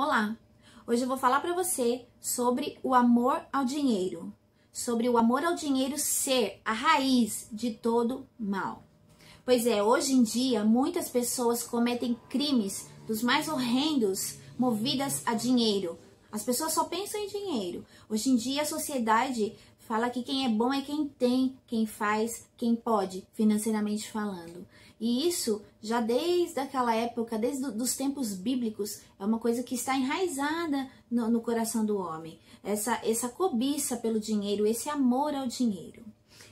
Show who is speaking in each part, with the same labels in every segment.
Speaker 1: Olá! Hoje eu vou falar para você sobre o amor ao dinheiro, sobre o amor ao dinheiro ser a raiz de todo mal. Pois é, hoje em dia muitas pessoas cometem crimes dos mais horrendos movidas a dinheiro. As pessoas só pensam em dinheiro. Hoje em dia a sociedade fala que quem é bom é quem tem, quem faz, quem pode, financeiramente falando. E isso, já desde aquela época, desde os tempos bíblicos, é uma coisa que está enraizada no coração do homem. Essa cobiça pelo dinheiro, esse amor ao dinheiro.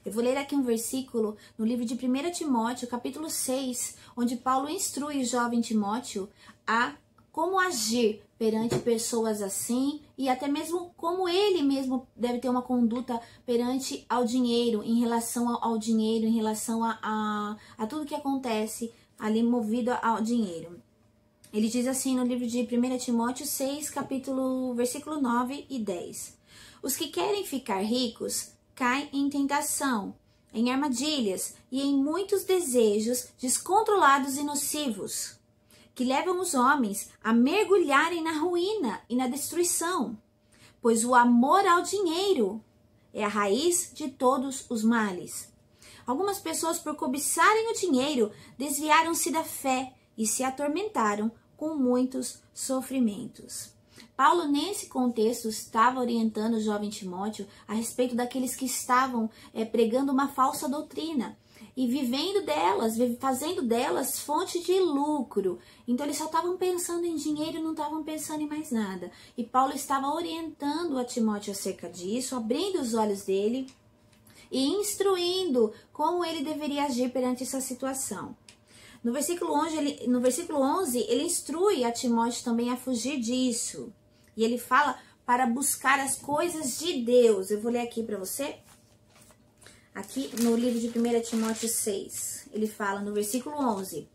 Speaker 1: Eu vou ler aqui um versículo no livro de 1 Timóteo, capítulo 6, onde Paulo instrui o jovem Timóteo a como agir perante pessoas assim e até mesmo como ele mesmo deve ter uma conduta perante ao dinheiro, em relação ao dinheiro, em relação a tudo que acontece ali movido ao dinheiro. Ele diz assim no livro de 1 Timóteo 6, versículo 9 e 10. Os que querem ficar ricos caem em tentação, em armadilhas e em muitos desejos descontrolados e nocivos, que levam os homens a mergulharem na ruína e na destruição, pois o amor ao dinheiro é a raiz de todos os males. Algumas pessoas, por cobiçarem o dinheiro, desviaram-se da fé e se atormentaram com muitos sofrimentos. Paulo, nesse contexto, estava orientando o jovem Timóteo a respeito daqueles que estavam pregando uma falsa doutrina e vivendo delas, fazendo delas fonte de lucro. Então eles só estavam pensando em dinheiro, não estavam pensando em mais nada. E Paulo estava orientando a Timóteo acerca disso, abrindo os olhos dele e instruindo como ele deveria agir perante essa situação. No versículo 11, ele instrui a Timóteo também a fugir disso. E ele fala para buscar as coisas de Deus. Eu vou ler aqui para você. Aqui no livro de 1 Timóteo 6, ele fala no versículo 11.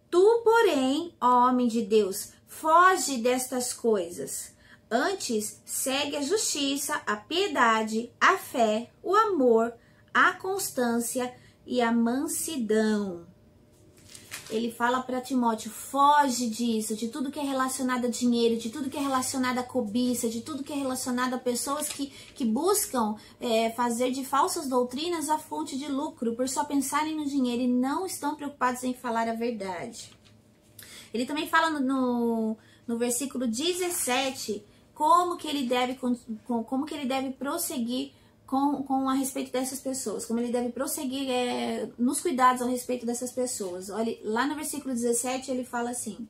Speaker 1: Tu, porém, ó homem de Deus, foge destas coisas. Antes, segue a justiça, a piedade, a fé, o amor, a constância e a mansidão. Ele fala para Timóteo, foge disso, de tudo que é relacionado a dinheiro, de tudo que é relacionado a cobiça, de tudo que é relacionado a pessoas que buscam fazer de falsas doutrinas a fonte de lucro, por só pensarem no dinheiro e não estão preocupados em falar a verdade. Ele também fala no versículo 17 como que ele deve prosseguir com a respeito dessas pessoas, como ele deve prosseguir nos cuidados a respeito dessas pessoas. Olha, lá no versículo 17 ele fala assim: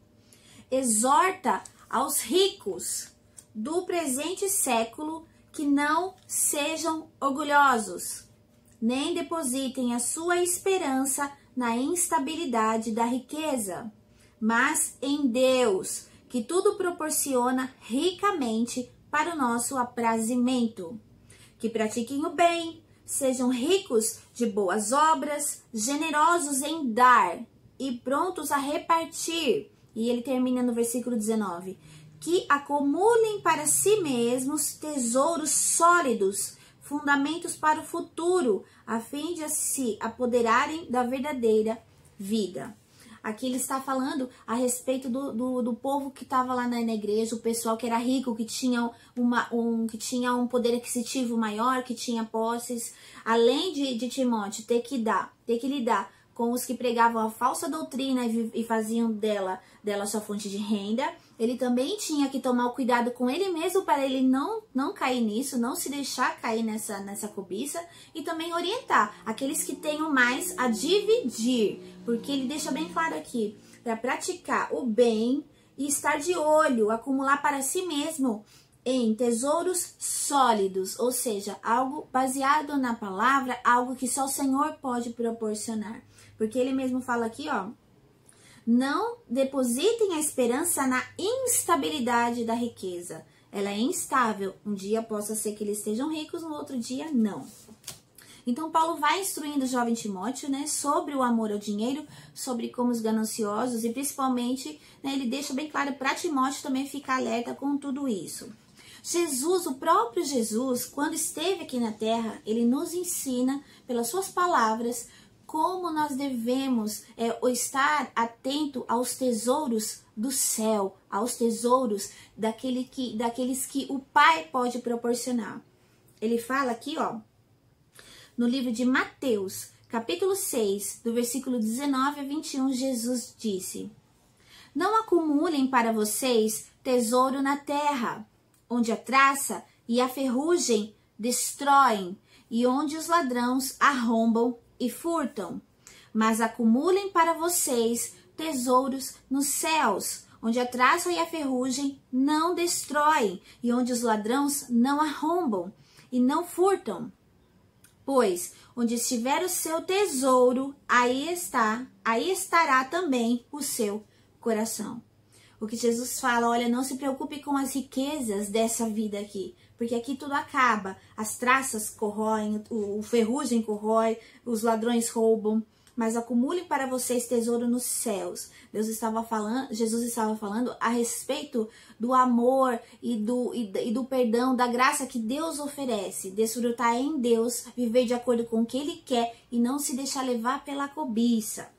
Speaker 1: exorta aos ricos do presente século que não sejam orgulhosos, nem depositem a sua esperança na instabilidade da riqueza, mas em Deus, que tudo proporciona ricamente para o nosso aprazimento. Que pratiquem o bem, sejam ricos de boas obras, generosos em dar e prontos a repartir. E ele termina no versículo 19. Que acumulem para si mesmos tesouros sólidos, fundamentos para o futuro, a fim de se apoderarem da verdadeira vida. Aqui ele está falando a respeito do povo que estava lá na igreja, o pessoal que era rico, que tinha um poder aquisitivo maior, que tinha posses. Além de Timóteo ter que lidar com os que pregavam a falsa doutrina e faziam dela sua fonte de renda, ele também tinha que tomar o cuidado com ele mesmo para ele não cair nisso, não se deixar cair nessa cobiça, e também orientar aqueles que tenham mais a dividir, porque ele deixa bem claro aqui, para praticar o bem e estar de olho, acumular para si mesmo em tesouros sólidos, ou seja, algo baseado na palavra, algo que só o Senhor pode proporcionar. Porque ele mesmo fala aqui, ó, não depositem a esperança na instabilidade da riqueza. Ela é instável. Um dia possa ser que eles estejam ricos, no outro dia não. Então, Paulo vai instruindo o jovem Timóteo, né, sobre o amor ao dinheiro, sobre como os gananciosos e principalmente, né, ele deixa bem claro para Timóteo também ficar alerta com tudo isso. Jesus, o próprio Jesus, quando esteve aqui na terra, ele nos ensina pelas suas palavras como nós devemos estar atento aos tesouros do céu, aos tesouros daqueles que o Pai pode proporcionar. Ele fala aqui, ó, no livro de Mateus, capítulo 6, do versículo 19 a 21, Jesus disse: Não acumulem para vocês tesouro na terra, onde a traça e a ferrugem destroem, e onde os ladrões arrombam e furtam. Mas acumulem para vocês tesouros nos céus, onde a traça e a ferrugem não destroem, e onde os ladrões não arrombam e não furtam. Pois onde estiver o seu tesouro, aí estará também o seu coração. O que Jesus fala, olha, não se preocupe com as riquezas dessa vida aqui, porque aqui tudo acaba. As traças corroem, o ferrugem corrói, os ladrões roubam, mas acumule para vocês tesouro nos céus. Jesus estava falando a respeito do amor e do perdão, da graça que Deus oferece. Desfrutar em Deus, viver de acordo com o que Ele quer e não se deixar levar pela cobiça.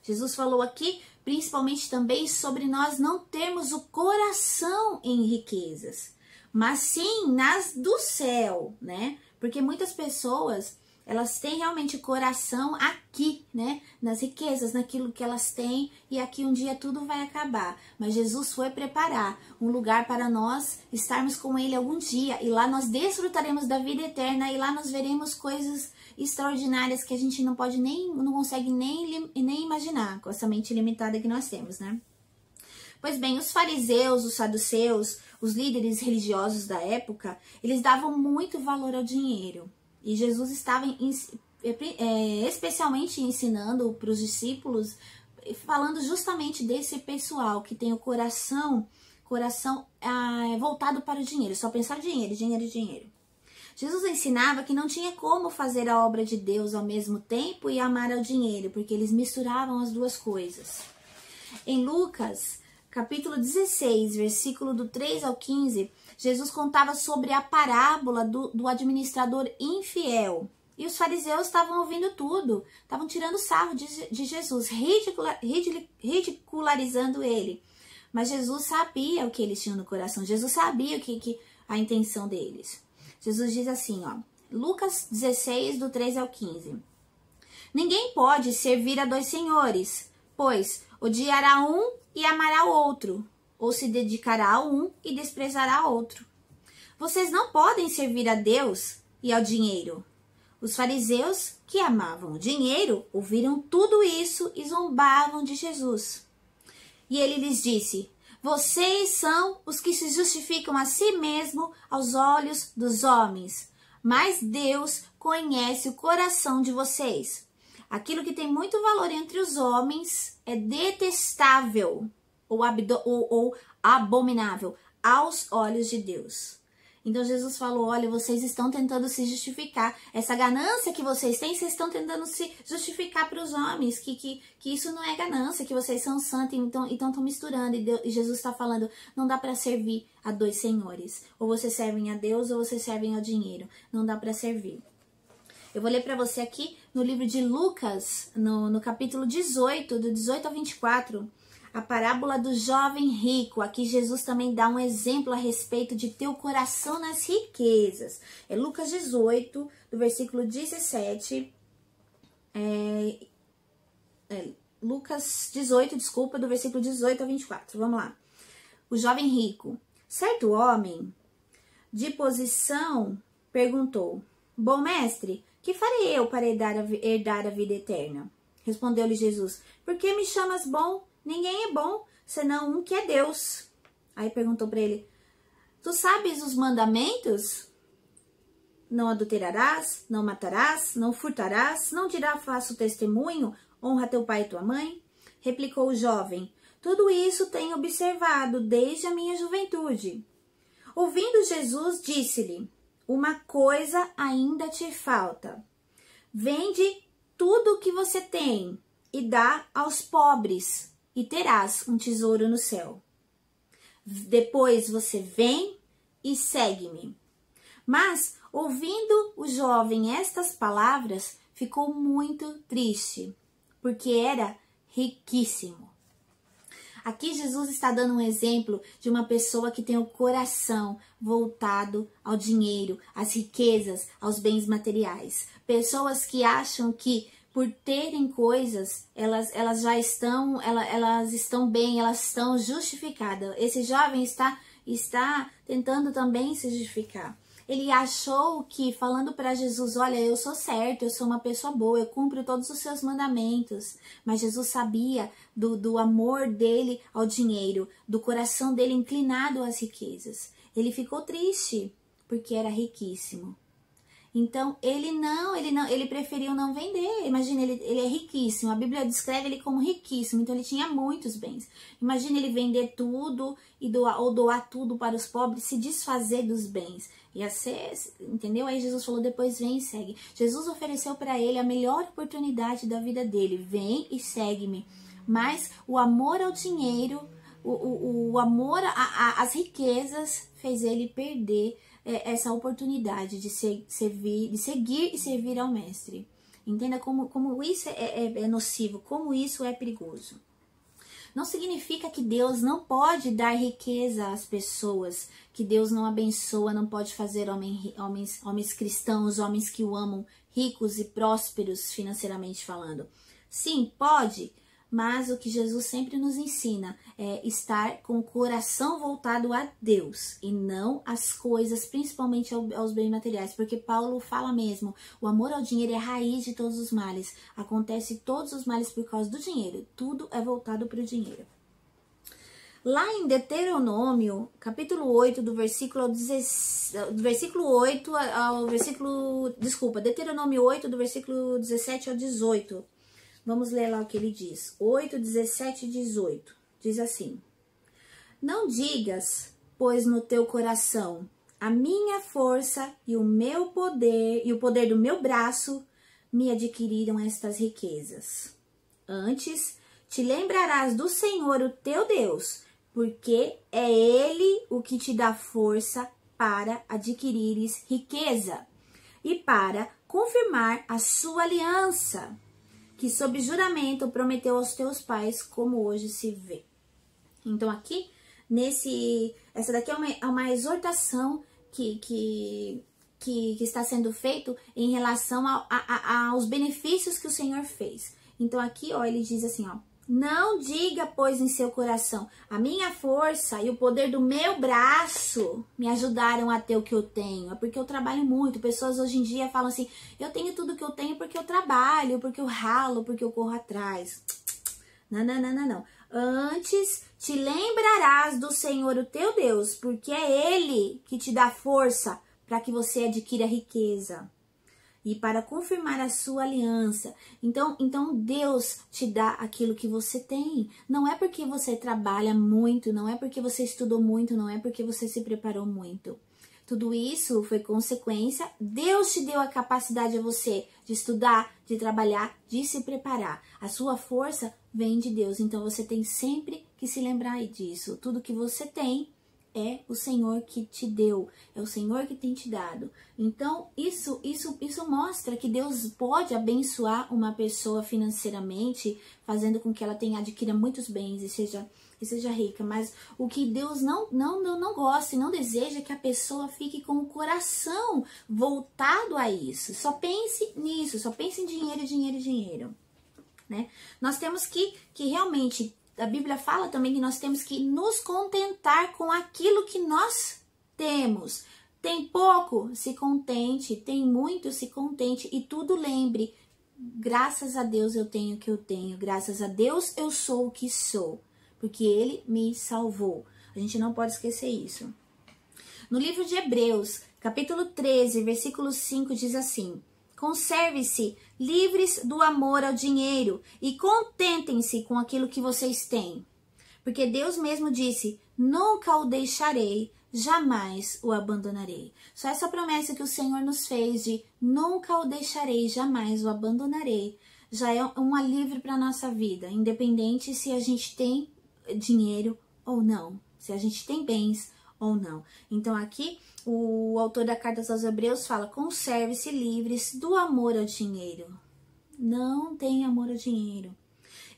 Speaker 1: Jesus falou aqui, principalmente também, sobre nós não termos o coração em riquezas, mas sim nas do céu, né? Porque muitas pessoas, elas têm realmente coração aqui, né? Nas riquezas, naquilo que elas têm, e aqui um dia tudo vai acabar. Mas Jesus foi preparar um lugar para nós estarmos com Ele algum dia, e lá nós desfrutaremos da vida eterna, e lá nós veremos coisas extraordinárias que a gente não consegue nem imaginar com essa mente limitada que nós temos, né? Pois bem, os fariseus, os saduceus, os líderes religiosos da época, eles davam muito valor ao dinheiro. E Jesus estava especialmente ensinando para os discípulos, falando justamente desse pessoal que tem o coração voltado para o dinheiro, só pensar dinheiro, dinheiro, dinheiro. Jesus ensinava que não tinha como fazer a obra de Deus ao mesmo tempo e amar ao dinheiro, porque eles misturavam as duas coisas. Em Lucas, capítulo 16, versículo do 3 ao 15, Jesus contava sobre a parábola do administrador infiel. E os fariseus estavam ouvindo tudo, estavam tirando sarro de Jesus, ridicularizando ele. Mas Jesus sabia o que eles tinham no coração, Jesus sabia a intenção deles. Jesus diz assim, ó, Lucas 16, do 3 ao 15. Ninguém pode servir a dois senhores, pois odiará um e amará o outro, ou se dedicará a um e desprezará o outro. Vocês não podem servir a Deus e ao dinheiro. Os fariseus, que amavam o dinheiro, ouviram tudo isso e zombavam de Jesus. E ele lhes disse: Vocês são os que se justificam a si mesmo aos olhos dos homens, mas Deus conhece o coração de vocês. Aquilo que tem muito valor entre os homens é detestável ou abominável aos olhos de Deus. Então Jesus falou, olha, vocês estão tentando se justificar. Essa ganância que vocês têm, vocês estão tentando se justificar para os homens, que isso não é ganância, que vocês são santos, então estão misturando. E Jesus está falando, não dá para servir a dois senhores. Ou vocês servem a Deus ou vocês servem ao dinheiro. Não dá para servir. Eu vou ler para você aqui no livro de Lucas, no capítulo 18, do 18 ao 24, a parábola do jovem rico. Aqui Jesus também dá um exemplo a respeito de ter o coração nas riquezas. É Lucas 18, do versículo 17. Lucas 18, desculpa, do versículo 18 ao 24. Vamos lá. O jovem rico. Certo homem de posição perguntou: Bom mestre, que farei eu para herdar a vida eterna? Respondeu-lhe Jesus: Por que me chamas bom? Ninguém é bom, senão um que é Deus. Aí perguntou para ele: Tu sabes os mandamentos? Não adulterarás, não matarás, não furtarás, não dirá falso testemunho, honra teu pai e tua mãe? Replicou o jovem: Tudo isso tenho observado desde a minha juventude. Ouvindo Jesus, disse-lhe: Uma coisa ainda te falta. Vende tudo o que você tem e dá aos pobres, e terás um tesouro no céu. Depois você vem e segue-me. Mas, ouvindo o jovem estas palavras, ficou muito triste, porque era riquíssimo. Aqui Jesus está dando um exemplo de uma pessoa que tem o coração voltado ao dinheiro, às riquezas, aos bens materiais. Pessoas que acham que por terem coisas, elas já estão, elas estão bem, elas estão justificadas. Esse jovem está tentando também se justificar. Ele achou que, falando para Jesus, olha, eu sou certo, eu sou uma pessoa boa, eu cumpro todos os seus mandamentos. Mas Jesus sabia do amor dele ao dinheiro, do coração dele inclinado às riquezas. Ele ficou triste, porque era riquíssimo. Então, ele preferiu não vender. Imagina, ele é riquíssimo. A Bíblia descreve ele como riquíssimo, então ele tinha muitos bens. Imagina ele vender tudo ou doar tudo para os pobres, se desfazer dos bens. Ia ser, entendeu? Aí Jesus falou, depois vem e segue. Jesus ofereceu para ele a melhor oportunidade da vida dele. Vem e segue-me. Mas o amor ao dinheiro, o amor às riquezas fez ele perder essa oportunidade de seguir e servir ao mestre. Entenda como isso é nocivo, como isso é perigoso. Não significa que Deus não pode dar riqueza às pessoas, que Deus não abençoa, não pode fazer homens cristãos, homens que o amam, ricos e prósperos financeiramente falando. Sim, pode. Mas o que Jesus sempre nos ensina é estar com o coração voltado a Deus e não às coisas, principalmente aos bens materiais. Porque Paulo fala mesmo, o amor ao dinheiro é a raiz de todos os males. Acontece todos os males por causa do dinheiro. Tudo é voltado para o dinheiro. Lá em Deuteronômio, capítulo 8, Deuteronômio 8, do versículo 17 ao 18. Vamos ler lá o que ele diz. 8, 17 e 18. Diz assim: Não digas, pois no teu coração, a minha força e o meu poder, e o poder do meu braço, me adquiriram estas riquezas. Antes, te lembrarás do Senhor, o teu Deus, porque é Ele o que te dá força para adquirires riqueza e para confirmar a sua aliança, que sob juramento prometeu aos teus pais, como hoje se vê. Então aqui, essa daqui é uma exortação que está sendo feito em relação aos benefícios que o Senhor fez. Então aqui, ó, ele diz assim, ó: Não diga, pois, em seu coração, a minha força e o poder do meu braço me ajudaram a ter o que eu tenho. É porque eu trabalho muito. Pessoas hoje em dia falam assim, eu tenho tudo que eu tenho porque eu trabalho, porque eu ralo, porque eu corro atrás. Não. Antes, te lembrarás do Senhor, o teu Deus, porque é Ele que te dá força para que você adquira riqueza e para confirmar a sua aliança. Então Deus te dá aquilo que você tem. Não é porque você trabalha muito, não é porque você estudou muito, não é porque você se preparou muito. Tudo isso foi consequência. Deus te deu a capacidade a você de estudar, de trabalhar, de se preparar. A sua força vem de Deus. Então você tem sempre que se lembrar disso. Tudo que você tem é o Senhor que te deu, é o Senhor que tem te dado. Então, isso mostra que Deus pode abençoar uma pessoa financeiramente, fazendo com que ela adquira muitos bens e seja rica. Mas o que Deus não gosta e não deseja é que a pessoa fique com o coração voltado a isso. Só pense nisso, só pense em dinheiro, né? Nós temos que realmente... A Bíblia fala também que nós temos que nos contentar com aquilo que nós temos. Tem pouco? Se contente. Tem muito? Se contente. E tudo lembre, graças a Deus eu tenho o que eu tenho. Graças a Deus eu sou o que sou. Porque Ele me salvou. A gente não pode esquecer isso. No livro de Hebreus, capítulo 13, versículo 5, diz assim: Conserve-se livres do amor ao dinheiro e contentem-se com aquilo que vocês têm. Porque Deus mesmo disse, nunca o deixarei, jamais o abandonarei. Só essa promessa que o Senhor nos fez de nunca o deixarei, jamais o abandonarei, já é um alívio para a nossa vida, independente se a gente tem dinheiro ou não, se a gente tem bens ou não. Então aqui o autor da Carta aos Hebreus fala, conserve-se livres do amor ao dinheiro. não têm amor ao dinheiro.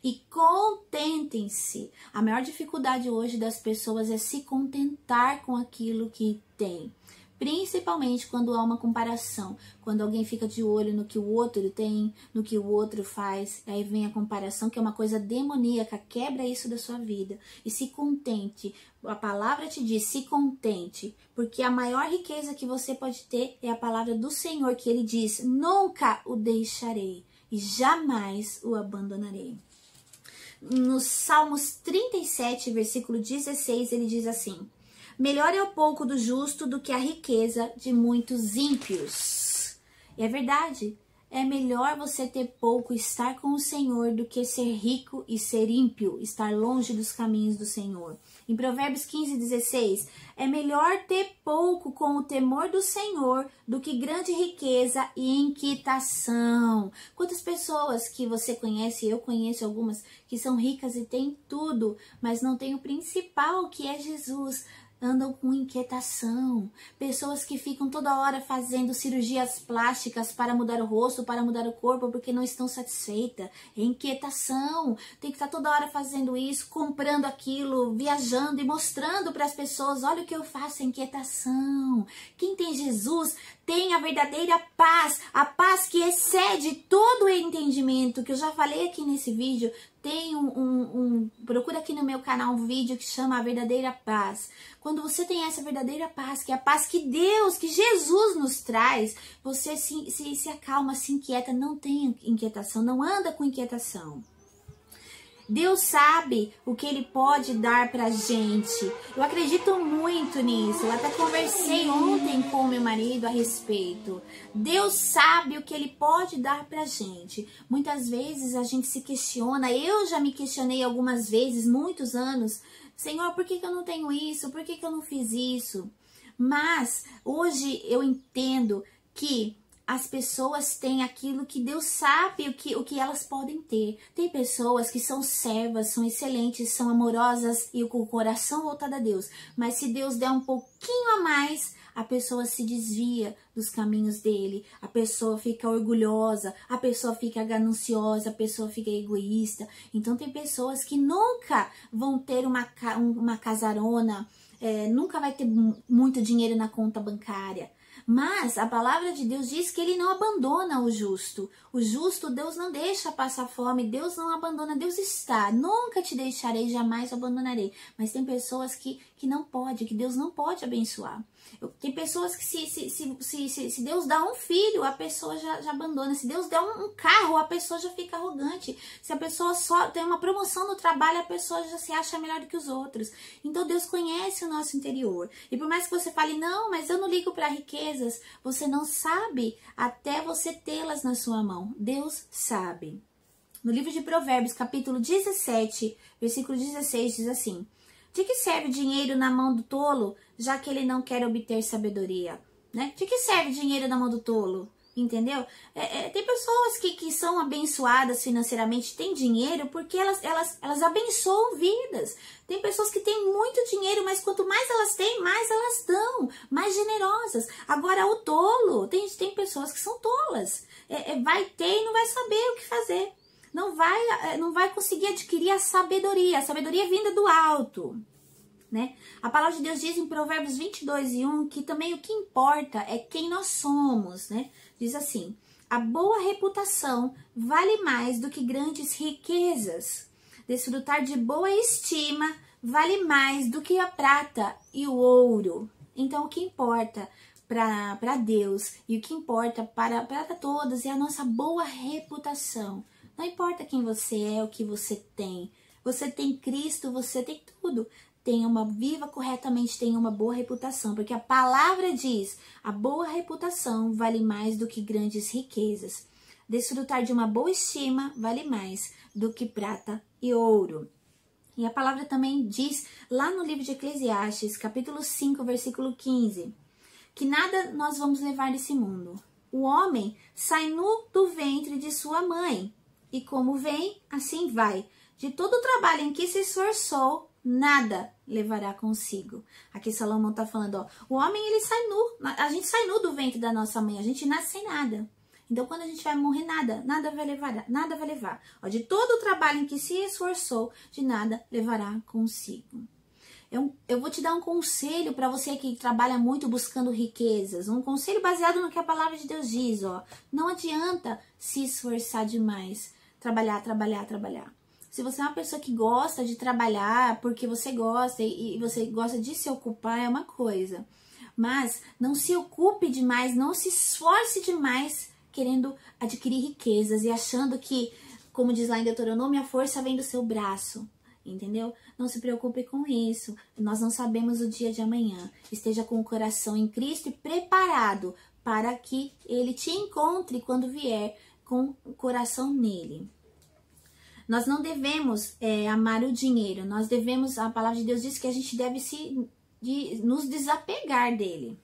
Speaker 1: E contentem-se. A maior dificuldade hoje das pessoas é se contentar com aquilo que tem. Principalmente quando há uma comparação, quando alguém fica de olho no que o outro tem, no que o outro faz, aí vem a comparação, que é uma coisa demoníaca, quebra isso da sua vida. E se contente, a palavra te diz, se contente, porque a maior riqueza que você pode ter é a palavra do Senhor, que Ele diz, nunca o deixarei e jamais o abandonarei. No Salmos 37, versículo 16, ele diz assim, melhor é o pouco do justo do que a riqueza de muitos ímpios. E é verdade, é melhor você ter pouco e estar com o Senhor do que ser rico e ser ímpio, estar longe dos caminhos do Senhor. Em Provérbios 15, 16, é melhor ter pouco com o temor do Senhor do que grande riqueza e inquietação. Quantas pessoas que você conhece, eu conheço algumas, que são ricas e têm tudo, mas não têm o principal, que é Jesus. Andam com inquietação, pessoas que ficam toda hora fazendo cirurgias plásticas para mudar o rosto, para mudar o corpo, porque não estão satisfeitas. É inquietação, tem que estar toda hora fazendo isso, comprando aquilo, viajando e mostrando para as pessoas, olha o que eu faço, é inquietação. Quem tem Jesus tem a verdadeira paz, a paz que excede todo o entendimento, que eu já falei aqui nesse vídeo. Tem procura aqui no meu canal um vídeo que chama A Verdadeira Paz. Quando você tem essa verdadeira paz, que é a paz que Deus, que Jesus nos traz, você se acalma, se inquieta, não tem inquietação, não anda com inquietação. Deus sabe o que Ele pode dar pra gente. Eu acredito muito nisso. Eu até conversei ontem com meu marido a respeito. Deus sabe o que Ele pode dar pra gente. Muitas vezes a gente se questiona. Eu já me questionei algumas vezes, muitos anos. Senhor, por que eu não tenho isso? Por que eu não fiz isso? Mas hoje eu entendo que as pessoas têm aquilo que Deus sabe o que elas podem ter. Tem pessoas que são servas, são excelentes, são amorosas e com o coração voltado a Deus. Mas se Deus der um pouquinho a mais, a pessoa se desvia dos caminhos dele, a pessoa fica orgulhosa, a pessoa fica gananciosa, a pessoa fica egoísta. Então tem pessoas que nunca vão ter uma casarona, nunca vai ter muito dinheiro na conta bancária. Mas a palavra de Deus diz que Ele não abandona o justo. O justo, Deus não deixa passar fome, Deus não abandona, Deus está. Nunca te deixarei, jamais abandonarei. Mas tem pessoas que não pode, que Deus não pode abençoar. Tem pessoas que se Deus dá um filho, a pessoa já abandona. Se Deus der um carro, a pessoa já fica arrogante. Se a pessoa só tem uma promoção no trabalho, a pessoa já se acha melhor do que os outros. Então Deus conhece o nosso interior. E por mais que você fale, não, mas eu não ligo para riquezas, você não sabe até você tê-las na sua mão. Deus sabe. No livro de Provérbios, capítulo 17, versículo 16, diz assim: de que serve dinheiro na mão do tolo, já que ele não quer obter sabedoria? Né? De que serve dinheiro na mão do tolo? Entendeu? Tem pessoas que são abençoadas financeiramente, têm dinheiro, porque elas abençoam vidas. Tem pessoas que têm muito dinheiro, mas quanto mais elas têm, mais elas dão, mais generosas. Agora, o tolo, tem pessoas que são tolas. Vai ter e não vai saber o que fazer. Não vai conseguir adquirir a sabedoria vinda do alto, né? A palavra de Deus diz em Provérbios 22:1 que também o que importa é quem nós somos, né? Diz assim: a boa reputação vale mais do que grandes riquezas. Desfrutar de boa estima vale mais do que a prata e o ouro. Então, o que importa para Deus e o que importa para todos é a nossa boa reputação. Não importa quem você é, o que você tem. Você tem Cristo, você tem tudo. Viva corretamente, tenha uma boa reputação. Porque a palavra diz, a boa reputação vale mais do que grandes riquezas. Desfrutar de uma boa estima vale mais do que prata e ouro. E a palavra também diz, lá no livro de Eclesiastes, capítulo 5, versículo 15, que nada nós vamos levar desse mundo. O homem sai nu do ventre de sua mãe. E como vem, assim vai. De todo o trabalho em que se esforçou, nada levará consigo. Aqui Salomão está falando, ó, o homem ele sai nu. A gente sai nu do ventre da nossa mãe, a gente nasce sem nada. Então, quando a gente vai morrer, nada vai levar. Ó, de todo o trabalho em que se esforçou, de nada levará consigo. Eu vou te dar um conselho para você que trabalha muito buscando riquezas. Um conselho baseado no que a palavra de Deus diz, ó. Não adianta se esforçar demais. Trabalhar. Se você é uma pessoa que gosta de trabalhar porque você gosta e você gosta de se ocupar, é uma coisa. Mas não se ocupe demais, não se esforce demais querendo adquirir riquezas e achando que, como diz lá em Deuteronômio, a força vem do seu braço. Entendeu? Não se preocupe com isso. Nós não sabemos o dia de amanhã. Esteja com o coração em Cristo e preparado para que Ele te encontre quando vier com o coração nele. Nós não devemos amar o dinheiro. Nós devemos, a palavra de Deus diz que a gente deve nos desapegar dele.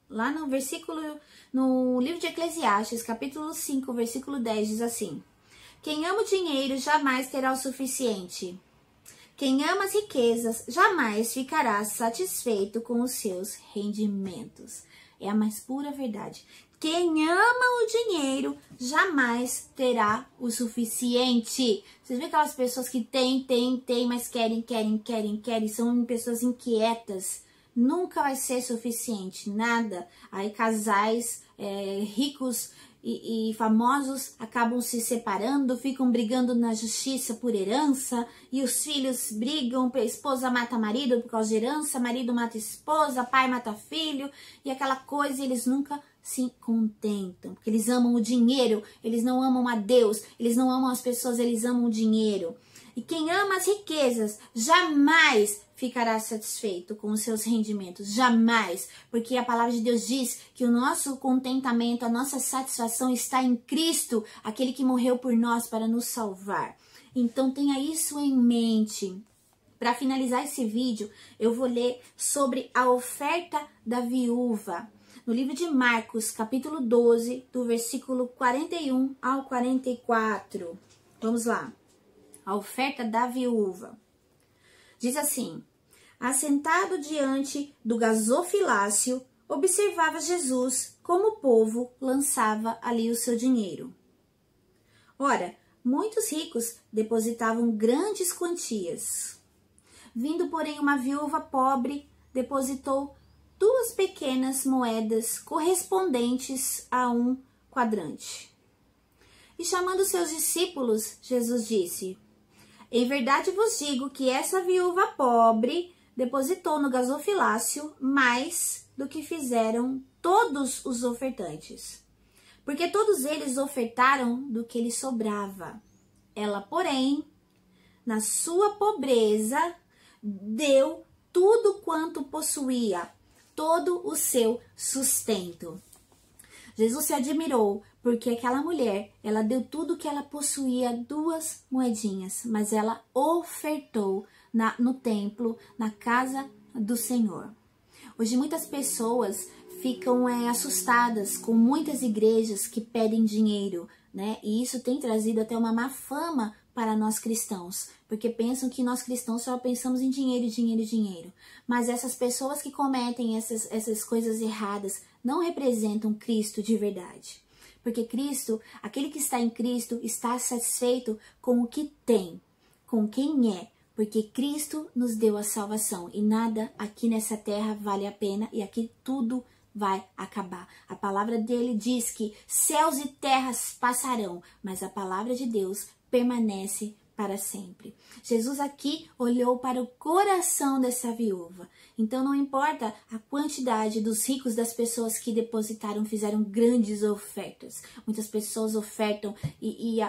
Speaker 1: Lá no livro de Eclesiastes, capítulo 5, versículo 10, diz assim: quem ama o dinheiro jamais terá o suficiente. Quem ama as riquezas jamais ficará satisfeito com os seus rendimentos. É a mais pura verdade. Quem ama o dinheiro jamais terá o suficiente. Vocês viram aquelas pessoas que têm, mas querem, são pessoas inquietas. Nunca vai ser suficiente, nada. Aí casais ricos e famosos acabam se separando, ficam brigando na justiça por herança, e os filhos brigam, a esposa mata marido por causa de herança, marido mata esposa, pai mata filho, e aquela coisa, e eles nunca se contentam, porque eles amam o dinheiro, eles não amam a Deus, eles não amam as pessoas, eles amam o dinheiro. E quem ama as riquezas jamais ficará satisfeito com os seus rendimentos, jamais, porque a palavra de Deus diz que o nosso contentamento, a nossa satisfação está em Cristo, aquele que morreu por nós para nos salvar. Então tenha isso em mente. Para finalizar esse vídeo, eu vou ler sobre a oferta da viúva. No livro de Marcos, capítulo 12, do versículo 41 ao 44. Vamos lá. A oferta da viúva. Diz assim: assentado diante do gasofilácio, observava Jesus como o povo lançava ali o seu dinheiro. Ora, muitos ricos depositavam grandes quantias. Vindo, porém, uma viúva pobre, depositou 2 pequenas moedas correspondentes a 1 quadrante. E chamando seus discípulos, Jesus disse: em verdade vos digo que essa viúva pobre depositou no gasofilácio mais do que fizeram todos os ofertantes, porque todos eles ofertaram do que lhe sobrava. Ela, porém, na sua pobreza, deu tudo quanto possuía, todo o seu sustento. Jesus se admirou, porque aquela mulher, ela deu tudo que ela possuía, 2 moedinhas, mas ela ofertou no templo, na casa do Senhor. Hoje muitas pessoas ficam assustadas com muitas igrejas que pedem dinheiro, né? E isso tem trazido até uma má fama para nós cristãos, porque pensam que nós cristãos só pensamos em dinheiro. Mas essas pessoas que cometem essas coisas erradas não representam Cristo de verdade. Porque Cristo, aquele que está em Cristo, está satisfeito com o que tem, com quem é. Porque Cristo nos deu a salvação e nada aqui nessa terra vale a pena e aqui tudo vai acabar. A palavra dele diz que céus e terras passarão, mas a palavra de Deus permanece para sempre. Jesus aqui olhou para o coração dessa viúva. Então não importa a quantidade dos ricos, das pessoas que depositaram, fizeram grandes ofertas. Muitas pessoas ofertam e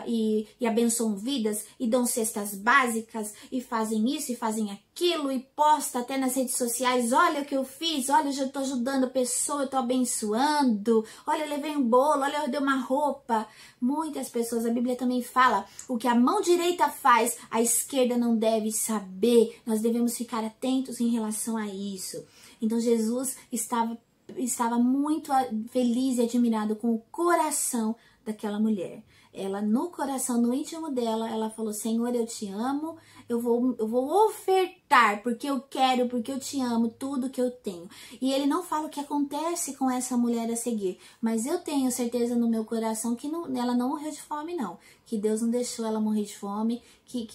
Speaker 1: abençoam vidas e dão cestas básicas e fazem isso e fazem aquilo e posta até nas redes sociais: olha o que eu fiz, olha, eu já estou ajudando a pessoa, eu estou abençoando, olha, eu levei um bolo, olha, eu dei uma roupa. Muitas pessoas, a Bíblia também fala, o que a mão direita faz, a esquerda não deve saber. Nós devemos ficar atentos em relação a isso. Então Jesus estava muito feliz e admirado com o coração daquela mulher. Ela, no coração, no íntimo dela, ela falou: Senhor, eu te amo, eu vou ofertar, porque eu quero, porque eu te amo, tudo que eu tenho. E ele não fala o que acontece com essa mulher a seguir, mas eu tenho certeza no meu coração que ela não morreu de fome, não. Que Deus não deixou ela morrer de fome, que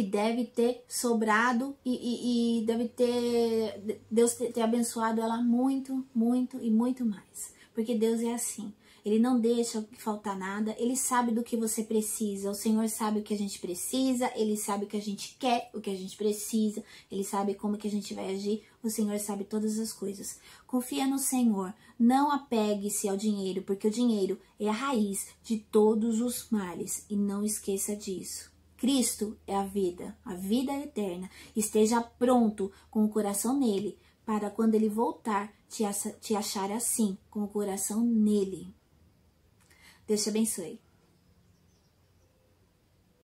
Speaker 1: deve ter sobrado e deve ter, Deus ter abençoado ela muito, muito e muito mais. Porque Deus é assim. Ele não deixa faltar nada, Ele sabe do que você precisa, o Senhor sabe o que a gente precisa, Ele sabe o que a gente quer, o que a gente precisa, Ele sabe como que a gente vai agir, o Senhor sabe todas as coisas. Confia no Senhor, não apegue-se ao dinheiro, porque o dinheiro é a raiz de todos os males, e não esqueça disso. Cristo é a vida eterna. Esteja pronto com o coração nele, para quando ele voltar, te achar assim, com o coração nele. Deus te abençoe.